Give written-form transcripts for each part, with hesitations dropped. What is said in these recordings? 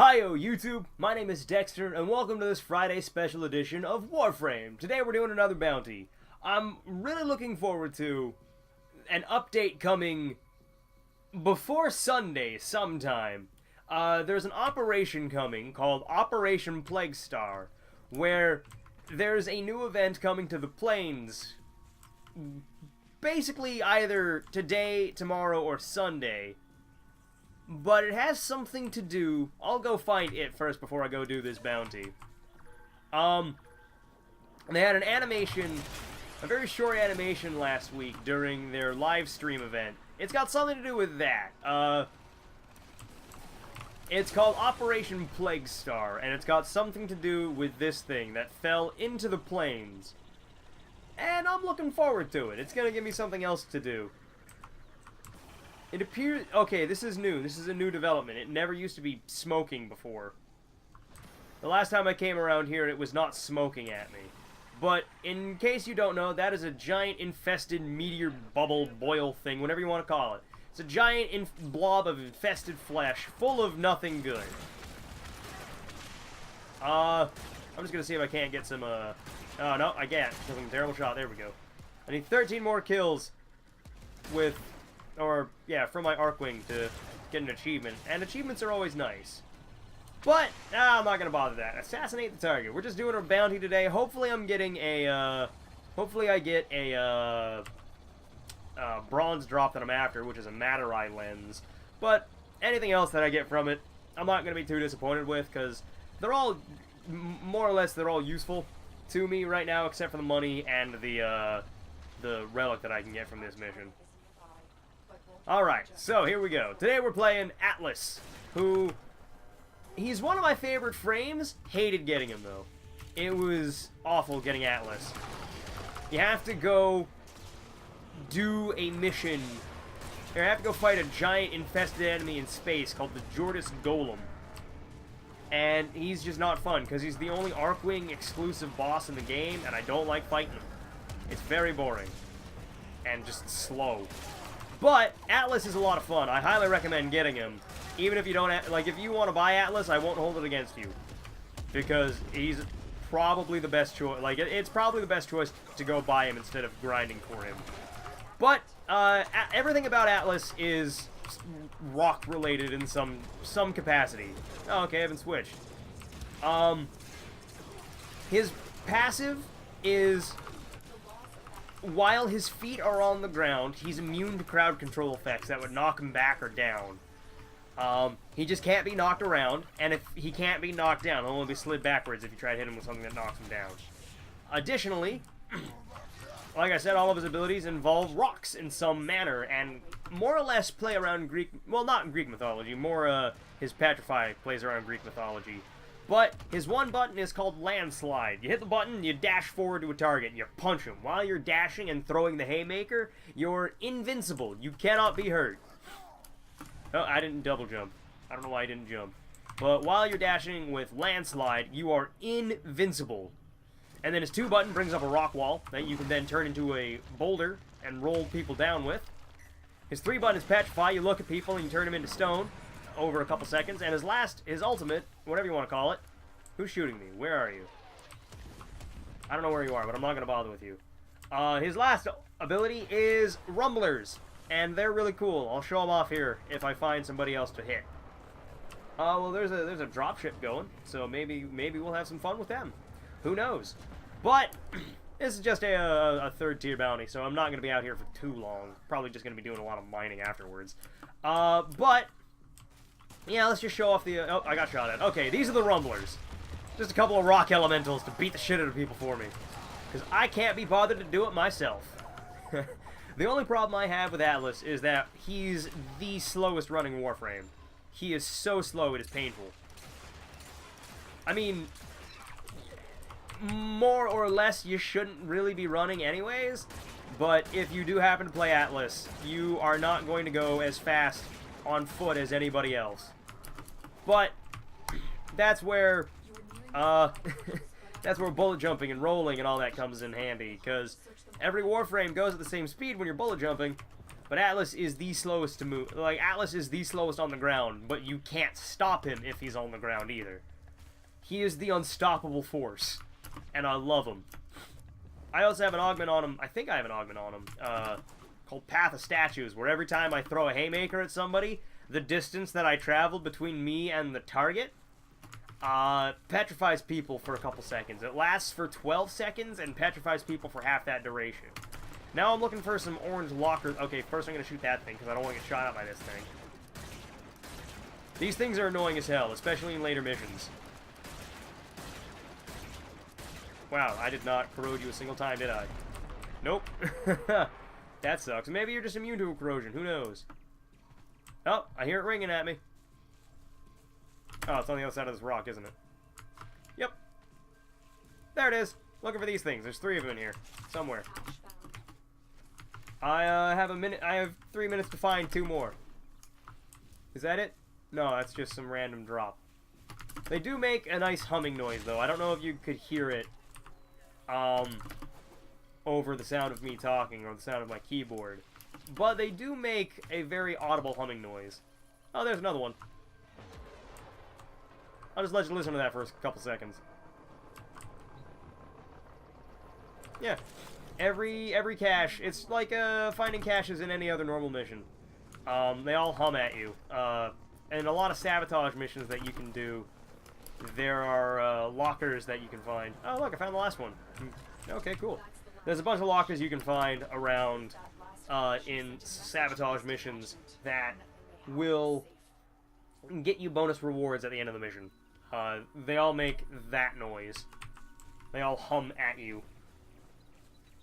Hi-yo YouTube, my name is Dexter, and welcome to this Friday special edition of Warframe. Today we're doing another bounty. I'm really looking forward to an update coming before Sunday sometime. There's an operation coming called Operation Plague Star, where there's a new event coming to the plains, basically either today, tomorrow, or Sunday. But it has something to do... I'll go find it first before I go do this bounty. They had an animation, a very short animation last week during their live stream event. It's got something to do with that. It's called Operation Plague Star, and it's got something to do with this thing that fell into the plains. And I'm looking forward to it. It's gonna give me something else to do. It appears... Okay, this is new. This is a new development. It never used to be smoking before. The last time I came around here, it was not smoking at me. But, in case you don't know, that is a giant infested meteor bubble boil thing, whatever you want to call it. It's a giant blob of infested flesh, full of nothing good. I'm just gonna see if I can't get some, Oh, no, I can't. Took a terrible shot. There we go. I need 13 more kills with... Or, yeah, from my Arcwing to get an achievement. And achievements are always nice. But, I'm not gonna bother that. Assassinate the target. We're just doing a bounty today. Hopefully I'm getting a, hopefully I get a, bronze drop that I'm after, which is a Matter Eye lens. But, anything else that I get from it, I'm not gonna be too disappointed with, because they're all, more or less, they're all useful to me right now, except for the money and the relic that I can get from this mission. Alright, so here we go. Today we're playing Atlas, who... He's one of my favorite frames. Hated getting him, though. It was awful getting Atlas. You have to go do a mission. You have to go fight a giant infested enemy in space called the Jordas Golem. And he's just not fun, because he's the only Arcwing exclusive boss in the game, and I don't like fighting him. It's very boring. And just slow. But Atlas is a lot of fun. I highly recommend getting him. Even if you don't, like, if you want to buy Atlas, I won't hold it against you. Because he's probably the best choice. Like, it's probably the best choice to go buy him instead of grinding for him. But, everything about Atlas is rock-related in some capacity. Oh, okay, I haven't switched. His passive is... While his feet are on the ground, he's immune to crowd control effects that would knock him back or down. He just can't be knocked around, and if he can't be knocked down, he'll only be slid backwards if you try to hit him with something that knocks him down. Additionally, like I said, all of his abilities involve rocks in some manner, and more or less play around Greek... Well, not in Greek mythology, more, his Petrify plays around Greek mythology. But his one button is called Landslide. You hit the button, you dash forward to a target, and you punch him. While you're dashing and throwing the haymaker, you're invincible. You cannot be hurt. Oh, I didn't double jump. I don't know why I didn't jump. But while you're dashing with Landslide, you are invincible. And then his 2 button brings up a rock wall that you can then turn into a boulder and roll people down with. His 3 button is Petrify. You look at people and you turn them into stone over a couple seconds. And his ultimate, whatever you want to call it. Who's shooting me? Where are you? I don't know where you are, but I'm not going to bother with you. His last ability is Rumblers. And they're really cool. I'll show them off here if I find somebody else to hit. Well, there's a dropship going, so maybe we'll have some fun with them. Who knows? But this is just a 3rd tier bounty, so I'm not going to be out here for too long. Probably just going to be doing a lot of mining afterwards. But yeah, let's just show off the... oh, I got shot at. Okay, these are the Rumblers. Just a couple of rock elementals to beat the shit out of people for me. Because I can't be bothered to do it myself. The only problem I have with Atlas is that he's the slowest running Warframe. He is so slow, it is painful. I mean, more or less, you shouldn't really be running anyways, but if you do happen to play Atlas, you are not going to go as fast on foot as anybody else. But that's where, that's where bullet jumping and rolling and all that comes in handy, because every Warframe goes at the same speed when you're bullet jumping, But Atlas is the slowest to move. Like, Atlas is the slowest on the ground, but you can't stop him if he's on the ground either. He is the unstoppable force, and I love him. I also have an augment on him. I think I have an augment on him, called Path of Statues, where every time I throw a haymaker at somebody, the distance that I traveled between me and the target petrifies people for a couple seconds. It lasts for 12 seconds and petrifies people for half that duration. Now I'm looking for some orange lockers. Okay, first I'm going to shoot that thing, because I don't want to get shot at by this thing. These things are annoying as hell, especially in later missions. Wow, I did not corrode you a single time, did I? Nope. That sucks. Maybe you're just immune to corrosion. Who knows? Oh, I hear it ringing at me. Oh, it's on the other side of this rock, isn't it? Yep. There it is. Looking for these things. There's 3 of them in here. Somewhere. I have a minute. I have 3 minutes to find 2 more. Is that it? No, that's just some random drop. They do make a nice humming noise, though. I don't know if you could hear it over the sound of me talking or the sound of my keyboard. But they do make a very audible humming noise. Oh, there's another one. I'll just let you listen to that for a couple seconds. Yeah. Every cache, it's like finding caches in any other normal mission. They all hum at you. And a lot of sabotage missions that you can do, there are lockers that you can find. Oh, look, I found the last one. Okay, cool. There's a bunch of lockers you can find around in sabotage missions that will get you bonus rewards at the end of the mission. They all make that noise. They all hum at you.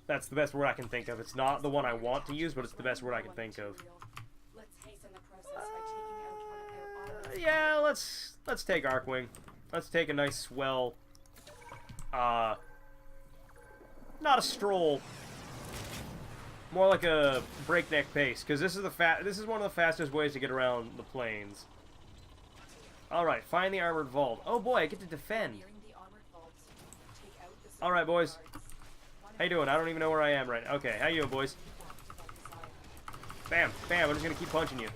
That's the best word I can think of. It's not the one I want to use, but it's the best word I can think of. Yeah, let's take Arcwing. Let's take a nice swell. Not a stroll. More like a breakneck pace, because this is one of the fastest ways to get around the plains. All right, find the armored vault. Oh boy, I get to defend. All right, boys. How you doing? I don't even know where I am right now. Okay, how you doing, boys? Bam, bam, I'm just gonna keep punching you.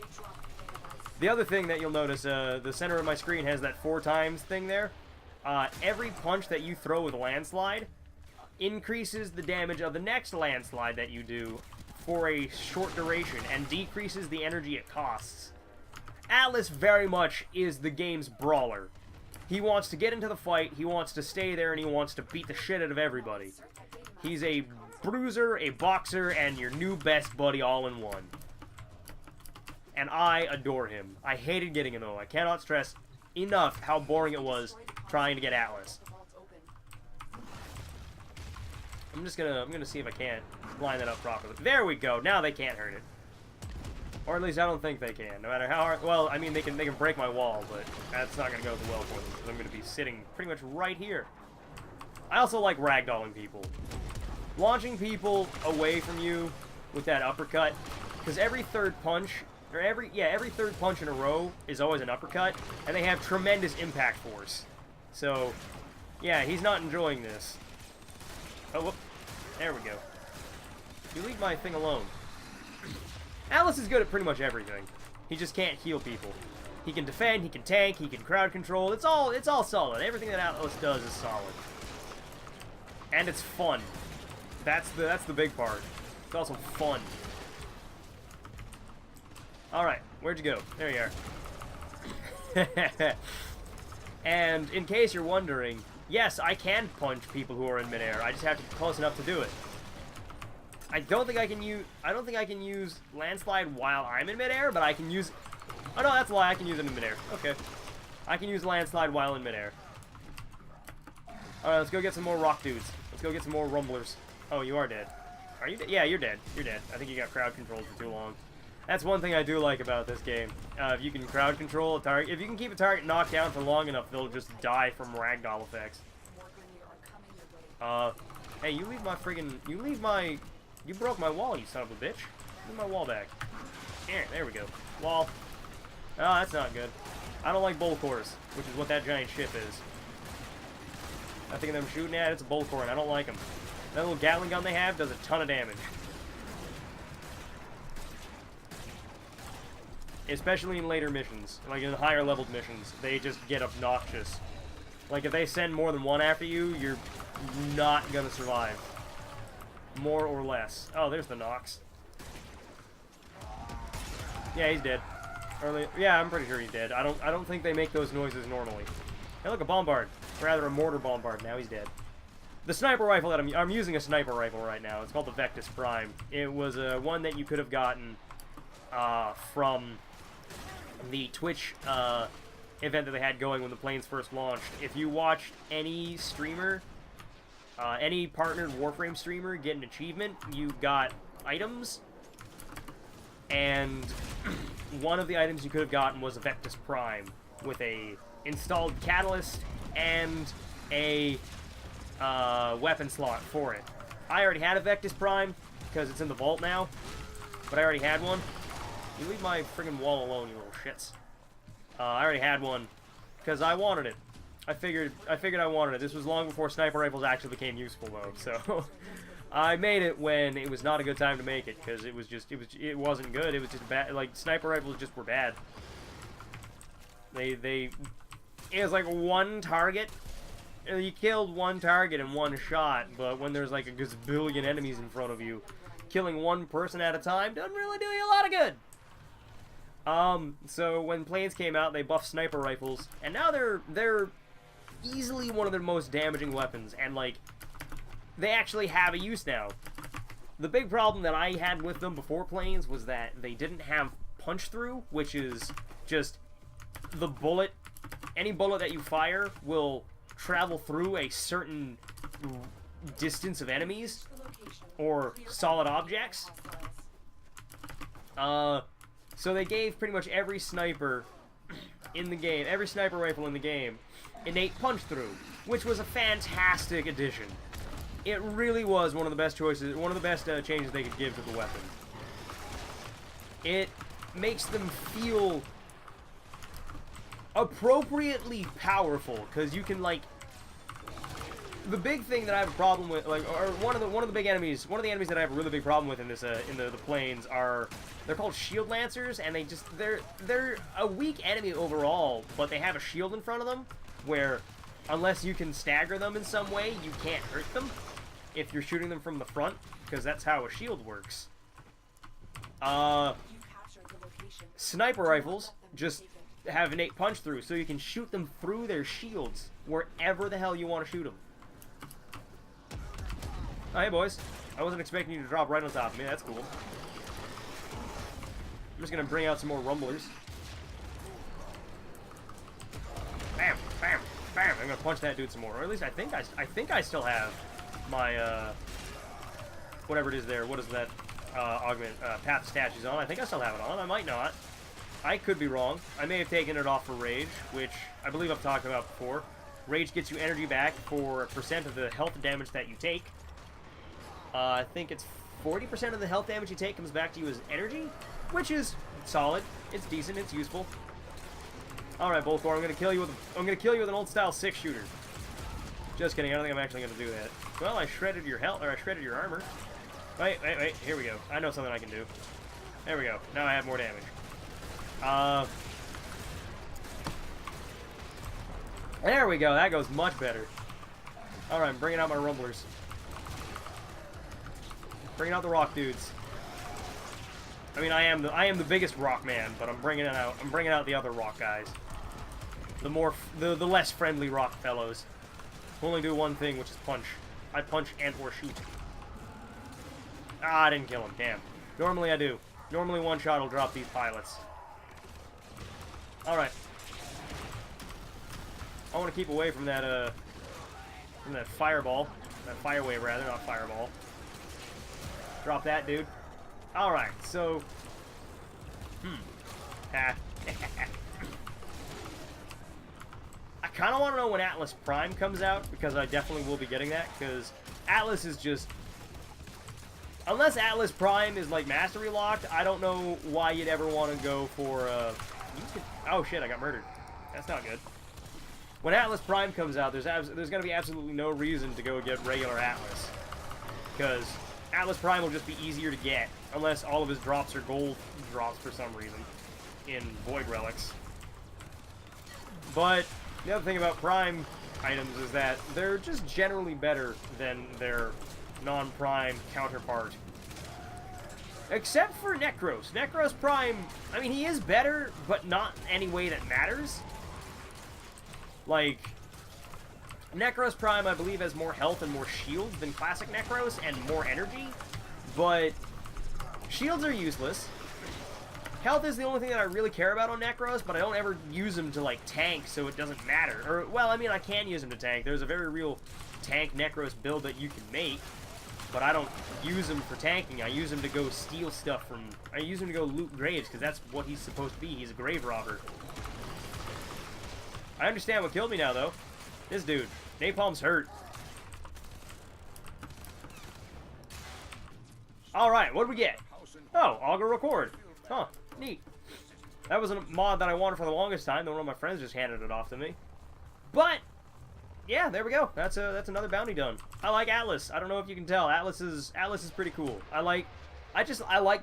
The other thing that you'll notice, the center of my screen has that 4 times thing there. Every punch that you throw with Landslide increases the damage of the next Landslide that you do for a short duration and decreases the energy it costs. Atlas very much is the game's brawler. He wants to get into the fight, he wants to stay there, and he wants to beat the shit out of everybody. He's a bruiser, a boxer, and your new best buddy all in one. And I adore him. I hated getting him though. I cannot stress enough how boring it was trying to get Atlas. I'm gonna see if I can't line that up properly. There we go. Now they can't hurt it. Or at least I don't think they can. No matter how hard. Well, I mean they can break my wall, but that's not gonna go so well for them because I'm gonna be sitting pretty much right here. I also like ragdolling people. Launching people away from you with that uppercut, because every third punch, or every third punch in a row is always an uppercut, and they have tremendous impact force. So, yeah, he's not enjoying this. Oh, whoop. There we go. You leave my thing alone. Atlas is good at pretty much everything. He just can't heal people. He can defend, he can tank, he can crowd control. It's all solid. Everything that Atlas does is solid. And it's fun. That's the big part. It's also fun. Alright, where'd you go? There you are. And in case you're wondering, yes, I can punch people who are in midair. I just have to be close enough to do it. I don't think I can use Landslide while I'm in midair, but I can use. Oh no, that's a lie. I can use it in midair. Okay, I can use Landslide while in midair. All right, let's go get some more rock dudes. Let's go get some more rumblers. Oh, you are dead. Are you dead? Yeah, you're dead. You're dead. I think you got crowd controlled for too long. That's one thing I do like about this game. If you can crowd control a target, if you can keep a target knocked down for long enough, they'll just die from ragdoll effects. Hey, you leave my friggin', you broke my wall, you son of a bitch. Give my wall back. There we go. Wall. Oh, that's not good. I don't like bolt cores, which is what that giant ship is. I think them shooting at it's a bolt core, and I don't like them. That little Gatling gun they have does a ton of damage. especially in later missions, like in higher leveled missions, they just get obnoxious. Like if they send more than one after you, you're not gonna survive. More or less. Oh, there's the Nox. Yeah, he's dead. Yeah, I'm pretty sure he's dead. I don't think they make those noises normally. Hey, look, a bombard. Rather, a mortar bombard. Now he's dead. The sniper rifle that I'm using a sniper rifle right now. It's called the Vectis Prime. It was one that you could have gotten from the Twitch event that they had going when the planes first launched. If you watched any streamer, any partnered Warframe streamer get an achievement, you got items, and one of the items you could have gotten was a Vectis Prime with a installed catalyst and a weapon slot for it. I already had a Vectis Prime because it's in the vault now, but I already had one. You leave my friggin' wall alone, you little shits. I already had one because I wanted it. I figured I wanted it. This was long before sniper rifles actually became useful, though. So I made it when it was not a good time to make it because it wasn't good. It was just bad. Like sniper rifles just were bad. It was like one target. You killed one target in one shot, but when there's like a gazillion enemies in front of you, killing one person at a time doesn't really do you a lot of good. So when planes came out, they buffed sniper rifles, and now they're easily one of their most damaging weapons, and like, they actually have a use now. The big problem that I had with them before planes was that they didn't have punch through, which is just the bullet, any bullet that you fire will travel through a certain distance of enemies or solid objects. So they gave pretty much every sniper in the game, every sniper rifle in the game, innate punch through, which was a fantastic addition. It really was one of the best choices, one of the best changes they could give to the weapon. It makes them feel appropriately powerful, because you can, like, the big thing that I have a problem with, like, or one of the big enemies, one of the enemies that I have a really big problem with in this in the planes are, they're called shield lancers, and they're a weak enemy overall, but they have a shield in front of them where unless you can stagger them in some way, you can't hurt them if you're shooting them from the front, because that's how a shield works. Sniper rifles just have innate punch through, so you can shoot them through their shields wherever the hell you want to shoot them. Oh, hey boys. I wasn't expecting you to drop right on top of me. That's cool. I'm just gonna bring out some more rumblers. Bam, bam, bam. I'm gonna punch that dude some more, or at least I think I still have my whatever it is there. What is that? Augment path statues on. I think I still have it on. I might not. I could be wrong. I may have taken it off for Rage, which I believe I've talked about before. Rage gets you energy back for a percent of the health damage that you take. I think it's 40% of the health damage you take comes back to you as energy, which is solid. It's decent. It's useful. All right, Bolthor, I'm gonna kill you with an old style 6-shooter. Just kidding. I don't think I'm actually gonna do that. Well, I shredded your health, or I shredded your armor. Wait. Here we go. I know something I can do. There we go. Now I have more damage. There we go. That goes much better. All right, I'm bringing out my rumblers. Bringing out the rock dudes. I mean, I am the biggest rock man, but I'm bringing out the other rock guys. The less friendly rock fellows. Who only do one thing, which is punch. I punch and or shoot. Ah, I didn't kill him. Damn. Normally I do. Normally one shot will drop these pilots. All right. I want to keep away from that fireball, that fire wave rather, not fireball. Drop that, dude. All right, so, I kind of want to know when Atlas Prime comes out, because I definitely will be getting that, because Atlas is just, unless Atlas Prime is like mastery locked, I don't know why you'd ever want to go for oh shit, I got murdered. That's not good. When Atlas Prime comes out, there's going to be absolutely no reason to go get regular Atlas, because Atlas Prime will just be easier to get, unless all of his drops are gold drops for some reason. in Void Relics. But the other thing about Prime items is that they're just generally better than their non-Prime counterpart. Except for Necros. Necros Prime, I mean, he is better, but not in any way that matters. Like, Necros Prime, I believe, has more health and more shields than classic Necros, and more energy, but shields are useless. Health is the only thing that I really care about on Necros, but I don't ever use them to, like, tank, so it doesn't matter. Or, well, I mean, I can use them to tank. There's a very real tank Necros build that you can make, but I don't use him for tanking. I use him to go steal stuff from... I use him to go loot graves, because that's what he's supposed to be. He's a grave robber. I understand what killed me now, though. This dude. Napalm's hurt. Alright, what do we get? Oh, Augur Record. Huh, neat. That was a mod that I wanted for the longest time, then one of my friends just handed it off to me. But... yeah, there we go. That's another bounty done. I like Atlas. I don't know if you can tell. Atlas is pretty cool. I like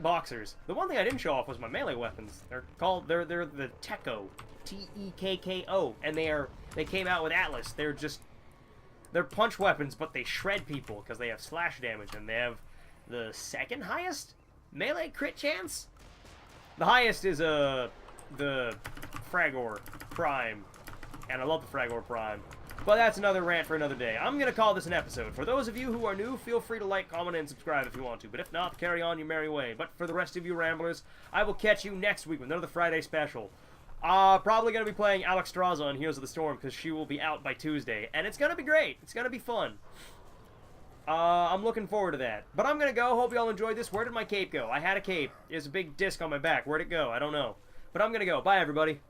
boxers. The one thing I didn't show off was my melee weapons. They're the Tekko, Tekko, and they came out with Atlas. They're punch weapons, but they shred people because they have slash damage, and they have the second highest melee crit chance. The highest is the Fragor Prime, and I love the Fragor Prime. But that's another rant for another day. I'm going to call this an episode. For those of you who are new, feel free to like, comment, and subscribe if you want to. But if not, carry on your merry way. But for the rest of you ramblers, I will catch you next week with another Friday special. Probably going to be playing Alexstrasza on Heroes of the Storm because she will be out by Tuesday. And it's going to be great. It's going to be fun. I'm looking forward to that. But I'm going to go. Hope you all enjoyed this. Where did my cape go? I had a cape. There's a big disc on my back. Where'd it go? I don't know. But I'm going to go. Bye, everybody.